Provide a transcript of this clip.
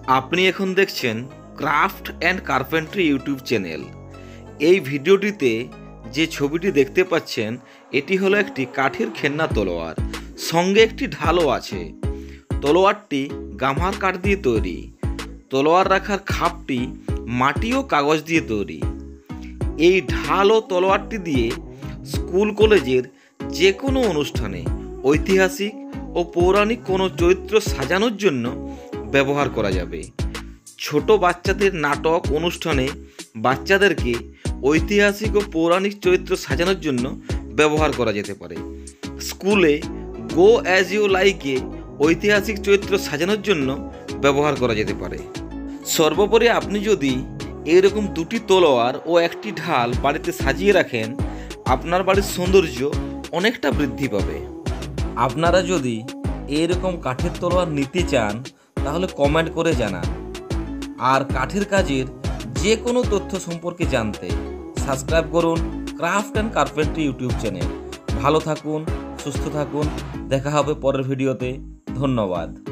আপনি এখন দেখছেন craft and carpentry YouTube channel. এই ভিডিওটিতে যে ছবিটি দেখতে পাচ্ছেন এটি হলো একটি কাঠের খেলনা তলোয়ার, সঙ্গে একটি ঢালও আছে। তলোয়ারটি গামহার কাঠ দিয়ে তৈরি। তলোয়ার রাখার খাপটি মাটি ও কাগজ দিয়ে তৈরি। এই ঢাল ও তলোয়ারটি দিয়ে স্কুল কলেজের যে কোনো অনুষ্ঠানে ঐতিহাসিক ও পৌরাণিক কোনো চরিত্র সাজানোর জন্য ব্যবহার করা যাবে। ছোট বাচ্চাদের নাটক অনুষ্ঠানে বাচ্চাদেরকে ঐতিহাসিক ও পৌরাণিক চরিত্র সাজানোর জন্য ব্যবহার করা যেতে পারে। স্কুলে গো অ্যাজ ইউ লাইকে ঐতিহাসিক চরিত্র সাজানোর জন্য ব্যবহার করা যেতে পারে। সর্বোপরি আপনি যদি এরকম দুটি তলোয়ার ও একটি ঢাল বাড়িতে সাজিয়ে রাখেন, আপনার বাড়ির সৌন্দর্য অনেকটা বৃদ্ধি পাবে। আপনারা যদি এরকম কাঠের তলোয়ার নিতে চান তাহলে কমেন্ট করে জানান। আর কাঠের কাজের যে কোনো তথ্য সম্পর্কে জানতে সাবস্ক্রাইব করুন craft and carpentry YouTube channel. ভালো থাকুন, সুস্থ থাকুন, দেখা হবে পরের ভিডিওতে। ধন্যবাদ।